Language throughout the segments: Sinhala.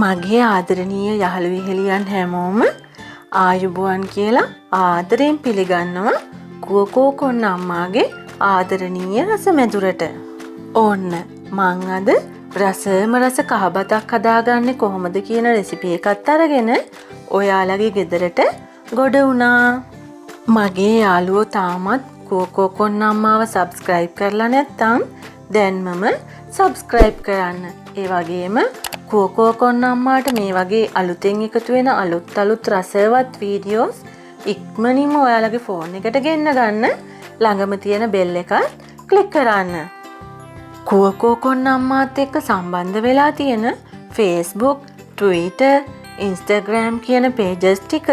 මගේ ආදරණීය යහළු විහෙලියන් හැමෝම ආයුබෝවන් කියලා ආදරයෙන් පිළිගන්නවා කුවකෝ කොන්න අම්මාගේ ආදරණීය රස මැදුරට. ඕන්න මං අද රසම රස කහබතක් හදාගන්නේ කොහොමද කියන රෙසිපි එකත් අරගෙන ඔයාලගේ ගෙදරට ගොඩ වුණා. මගේ යාළුවෝ තාමත් කුවකෝ කොන්න අම්මාව සබ්ස්ක්‍රයිබ් කරලා නැත්නම් දැන්මම සබ්ස්ක්‍රයිබ් කරන්න. ඒ වගේම කුවකෝ කොන්න අම්මාට මේ වගේ අලුතෙන් එකතු වෙන අලුත් රසවත් වීඩියෝස් ඉක්මනින්ම ඔයාලගේ ෆෝන් එකට ගෙන්න ගන්න ළඟම තියෙන බෙල් එකත් ක්ලික් කරන්න. කුවකෝ කොන්න අම්මාත් එක්ක සම්බන්ධ වෙලා තියෙන Facebook, Twitter, Instagram කියන pages ටික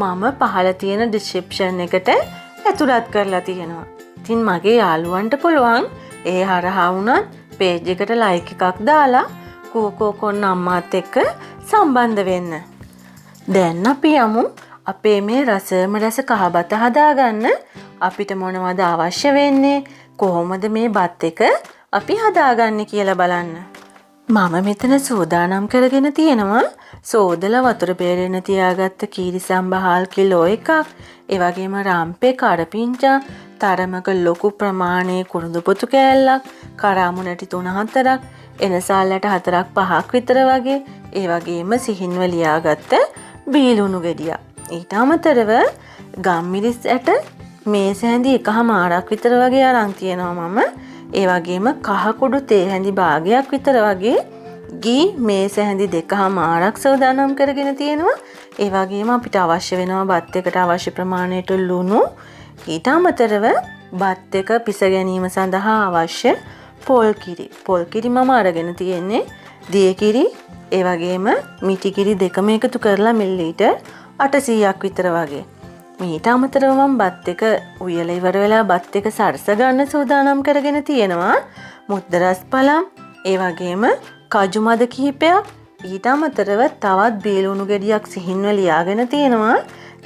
මම පහළ තියෙන description එකට ඇතුළත් කරලා තියෙනවා. ඉතින් මගේ යාළුවන්ට පුළුවන් ඒ හරහා වුණත් page එකට like එකක් දාලා කුවකෝ කොන්න අම්මාත් එක්ක සම්බන්ධ වෙන්න. දැන් අපි යමු අපේ මේ රසම රස කහබත හදාගන්න. අපිට මොනවද අවශ්‍ය වෙන්නේ? කොහොමද මේ බත් එක අපි හදාගන්නේ කියලා බලන්න. මම මෙතන සූදානම් කරගෙන තියෙනවා සෝදලා වතුර බේරෙන්න තියාගත්ත කීරිසම්බහල් කිලෝ එකක්. ඒ වගේම රම්පේ කරපිංචා තරමක ලොකු ප්‍රමාණයේ කුරුඳු පොතු කෑල්ලක්, කරාමු නැටි 3-4ක්, එනසාල්ලට 4-5ක් විතර වගේ. ඒ වගේම සිහින්ව ලියාගත්ත බීලුණු ගෙඩියක්. ඊට අමතරව ගම්මිරිස් ඇට මේස හැඳි 1මාරක් විතර වගේ අරන් තියෙනවා මම. ඒ වගේම කහ කුඩු තේ හැඳි භාගයක් විතර වගේ ගී මේස හැඳි 2මාරක් සෝදානම් කරගෙන තියෙනවා. ඒ වගේම අපිට අවශ්‍ය වෙනවා බත් එකට අවශ්‍ය ප්‍රමාණයට ලුණු. ඊට අමතරව බත් එක පිස ගැනීම සඳහා අවශ්‍ය පොල් කිරි මම අරගෙන තියෙන්නේ. දිය කිරි ඒ වගේම මිටි කිරි දෙකම එකතු කරලා මිලිලීටර් 800ක් විතර වගේ. ඊට අමතරව මම බත් එක උයලා ඉවර වෙලා බත් එක සරස ගන්න සූදානම් කරගෙන තියෙනවා. මුද්ද රස් පළම් ඒ වගේම කජු මද කිහිපයක්. ඊට අමතරව තවත් බීලුණු ගෙඩියක් සිහින්ව ලියාගෙන තියෙනවා.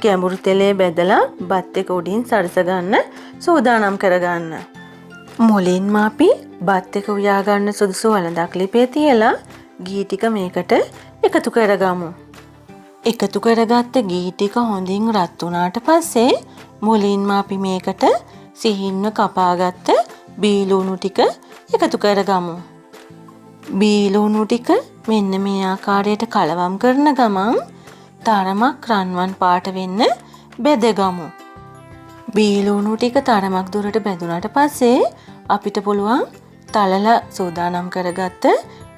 ගැඹුරු තෙලේ බෙදලා බත් එක උඩින් සරස ගන්න සූදානම් කරගන්න. මුලින්ම අපි බත් එක උයා ගන්න සුදුසු වළඳක් ලිපේ තියලා ගී ටික මේකට එකතු කරගමු. එකතු කරගත්ත ගී ටික හොඳින් රත් වුණාට පස්සේ මුලින්ම අපි මේකට සිහින්ව කපාගත්ත බීලුණු ටික එකතු කරගමු. බීලුණු ටික මෙන්න මේ ආකාරයට කලවම් කරන ගමන් තරමක් රන්වන් පාට වෙන්න බෙදගමු. බීලුණු ටික තරමක් දුරට බැදුනට පස්සේ අපිට පුළුවන් තලලා සූදානම් කරගත්ත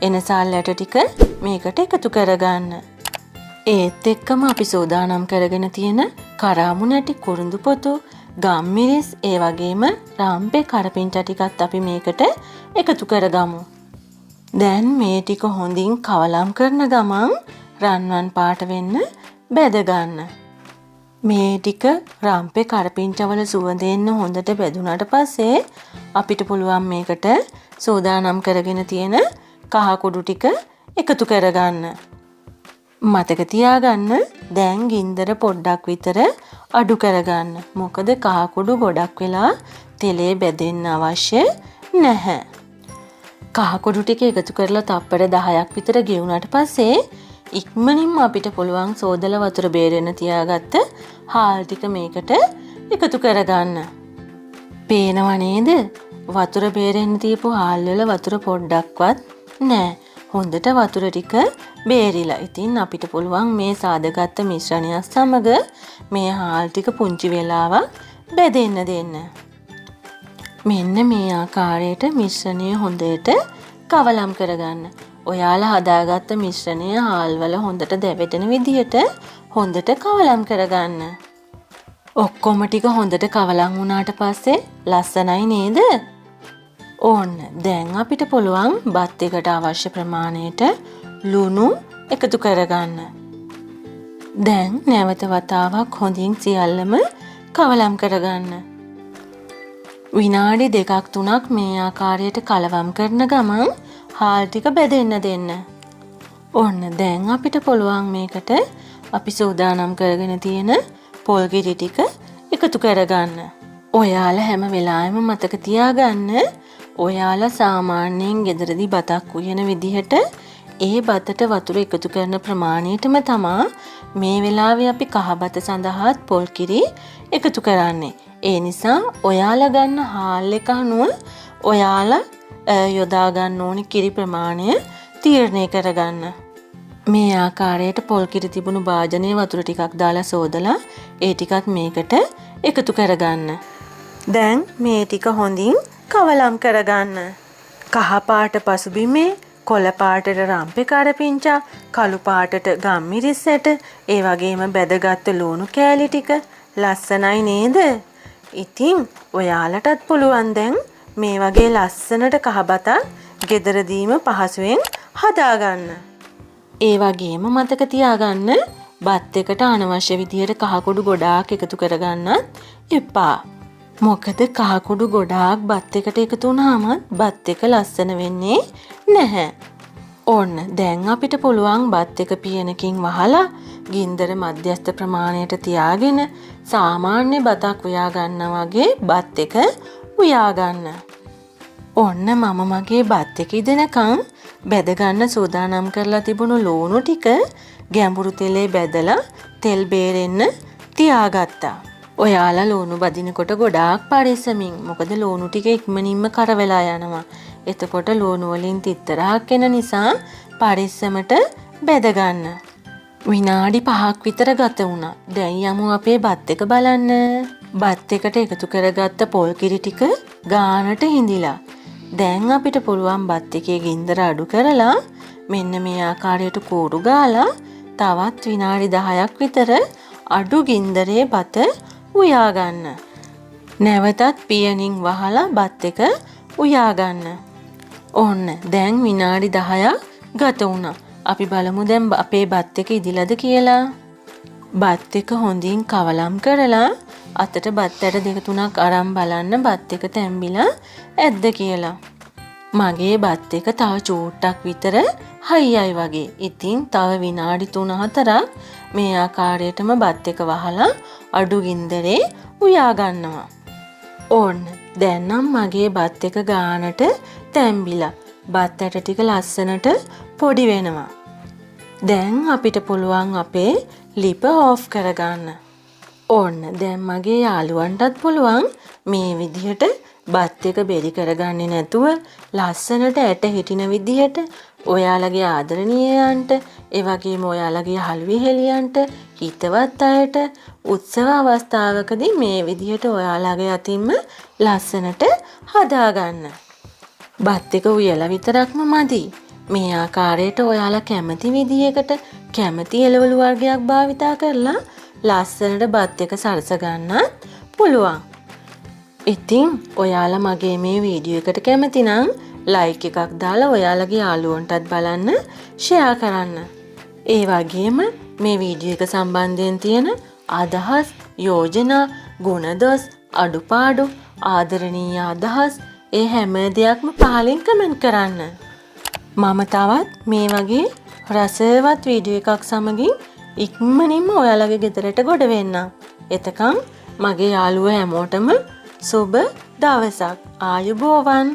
එනසාල් ඇට ටික මේකට එකතු කරගන්න. ඒත් එක්කම අපි සූදානම් කරගෙන තියෙන කරාමු නැටි, කුරුඳු පොතු, ගම්මිරිස් ඒ වගේම රම්පේ කරපිංචා ටිකත් අපි මේකට එකතු කරගමු. දැන් මේ ටික හොඳින් කවලම් කරන ගමන් රන්වන් පාට වෙන්න බෙද ගන්න. මේ ටික රම්පේ කරපිංචාවල සුවඳ එන්න හොඳට බෙදුනට පස්සේ අපිට පුළුවන් මේකට සූදානම් කරගෙන තියෙන කහ කුඩු ටික එකතු කරගන්න. මතක තියාගන්න දැන් ගින්දර පොඩ්ඩක් විතර අඩු කරගන්න. මොකද කහ කුඩු ගොඩක් වෙලා තෙලේ බැදෙන්න අවශ්‍ය නැහැ. කහ කුඩු ටික එකතු කරලා තප්පර 10ක් විතර ගෙවුනට පස්සේ ඉක්මනින්ම අපිට පුළුවන් සෝදලා වතුර බේරෙන්න තියාගත්ත හාල් ටික මේකට එකතු කරගන්න. පේනව නේද? වතුර බේරෙන්න තියපු හාල් වල වතුර පොඩ්ඩක්වත් නැහැ. හොඳට වතුර ටික බේරිලා. ඉතින් අපිට පුළුවන් මේ සාදගත්ත මිශ්‍රණයත් සමග මේ හාල් ටික පුංචි වෙලාවක් බෙදෙන්න දෙන්න. මෙන්න මේ ආකාරයට මිශ්‍රණය හොඳට කවලම් කරගන්න. ඔයාලා හදාගත්ත මිශ්‍රණය හාල් වල හොඳට දැවෙටෙන විදියට හොඳට කවලම් කරගන්න. ඔක්කොම ටික හොඳට කවලම් වුණාට පස්සේ ලස්සනයි නේද? ඕන්න දැන් අපිට පුළුවන් බත් එකට අවශ්‍ය ප්‍රමාණයට ලුණු එකතු කරගන්න. දැන් නැවත වතාවක් හොඳින් සියල්ලම කවලම් කරගන්න. විනාඩි 2-3ක් මේ ආකාරයට කලවම් කරන ගමන් හාල් ටික බෙදෙන්න දෙන්න. ඔන්න දැන් අපිට පුළුවන් මේකට අපි සූදානම් කරගෙන තියෙන පොල් කිරි ටික එකතු කරගන්න. ඔයාලා හැම වෙලාවෙම මතක තියාගන්න ඔයාලා සාමාන්‍යයෙන් ගෙදරදී බතක් උයන විදිහට ඒ බතට වතුර එකතු කරන ප්‍රමාණයටම තමා මේ වෙලාවේ අපි කහ බත සඳහාත් පොල් කිරි එකතු කරන්නේ. ඒ නිසා ඔයාලා ගන්න හාල් එක අනුව ඔයාලා යොදා ගන්න ඕනි කිරි ප්‍රමාණය තීරණය කරගන්න. මේ ආකාරයට පොල් කිරි තිබුණු භාජනයේ වතුර ටිකක් දාලා සෝදලා ඒ ටිකත් මේකට එකතු කරගන්න. දැන් මේ ටික හොඳින් කවලම් කරගන්න. කහ පාට පසුබිමේ කොළ පාටට රම්පේ කරපිංචා, කළු පාටට ගම්මිරිස් ඇට, ඒ වගේම බැදගත්තු ලුණු කෑලි ටික ලස්සනයි නේද? ඉතින් ඔයාලටත් පුළුවන් දැන් මේ වගේ ලස්සනට කහ බතක් ගෙදරදීම පහසුවෙන් හදාගන්න. ඒ වගේම මතක තියාගන්න බත් එකට අනවශ්‍ය විදියට කහ කුඩු ගොඩාක් එකතු කරගන්නත් එපා. මොකද කහ කුඩු ගොඩාක් බත් එකට එකතු වුණාම බත් එක ලස්සන වෙන්නේ නැහැ. ඕන්න දැන් අපිට පුළුවන් බත් එක පියනකින් වහලා ගින්දර මධ්‍යස්ථ ප්‍රමාණයට තියාගෙන සාමාන්‍ය බතක් උයා ගන්නා වගේ බත් එක උයා ගන්න. ඔන්න මම මගේ බත් එක ඉදෙනකම් බැද ගන්න සූදානම් කරලා තිබුණු ලුණු ටික ගැඹුරු තෙලේ බැදලා තෙල් බේරෙන්න තියාගත්තා. ඔයාලා ලුණු බදිනකොට ගොඩාක් පරිස්සමින්. මොකද ලුණු ටික ඉක්මනින්ම කර වෙලා යනවා. එතකොට ලුණු වලින් තිත්තරහක් එන නිසා පරිස්සමට බැද ගන්න. විනාඩි 5ක් විතර ගත වුණා. දැන් යමු අපේ බත් එක බලන්න. බත් එකට එකතු කරගත්ත පොල් කිරි ටික ගානට හිඳිලා. දැන් අපිට පුළුවන් බත් එකේ ගින්දර අඩු කරලා මෙන්න මේ ආකාරයට කූරු ගාලා තවත් විනාඩි 10ක් විතර අඩු ගින්දරේ බත උයා ගන්න. නැවතත් පියනින් වහලා බත් එක උයා ගන්න. ඔන්න දැන් විනාඩි 10ක් ගත වුණා. අපි බලමු දැන් අපේ බත් එක ඉදිලාද කියලා. බත් එක හොඳින් කවලම් කරලා අතට බත් ඇට දෙක තුනක් අරන් බලන්න බත් එක තැම්බිලා ඇද්ද කියලා. මගේ බත් එක තව චූට්ටක් විතර හයියයි වගේ. ඉතින් තව විනාඩි 3-4ක් මේ ආකාරයටම බත් එක වහලා අඩු ගින්දරේ උයා ගන්නවා. ඕන්න දැන් නම් මගේ බත් එක ගානට තැම්බිලා බත් ඇට ටික ලස්සනට පොඩි වෙනවා. දැන් අපිට පුළුවන් අපේ ලිප ඕෆ් කරගන්න. ඕන්න දැන් මගේ යාළුවන්ටත් පුළුවන් මේ විදිහට බත් එක බෙරි කරගන්නේ නැතුව ලස්සනට ඇට හිටින විදිහට ඔයාලගේ ආදරණීයයන්ට, ඒ වගේම ඔයාලගේ හල්විහෙලියන්ට, හිතවත් අයට උත්සව අවස්ථාවකදී මේ විදිහට ඔයාලගේ අතින්ම ලස්සනට හදාගන්න. බත් එක උයලා විතරක්ම මදි. මේ ආකාරයට ඔයාලා කැමති විදිහකට කැමති එළවලු වර්ගයක් භාවිතා කරලා ලස්සනට බත් එක සරස ගන්නත් පුළුවන්. ඉතින් ඔයාලා මගේ මේ වීඩියෝ එකට කැමති නම් ලයික් එකක් දාලා ඔයාලගේ යාළුවන්ටත් බලන්න ෂෙයා කරන්න. ඒ වගේම මේ වීඩියෝ එක සම්බන්ධයෙන් තියෙන අදහස්, යෝජනා, ගුණදොස්, අඩුපාඩු, ආදරණීය අදහස් ඒ හැම දෙයක්ම පහලින් කමෙන්ට් කරන්න. මම තවත් මේ වගේ රසවත් වීඩියෝ එකක් සමගින් ඉක්මනින්ම ඔයාලගේ ගෙදරට ගොඩ වෙන්නම්. එතකම් මගේ යාළුවෝ හැමෝටම සුබ දවසක්. ආයුබෝවන්.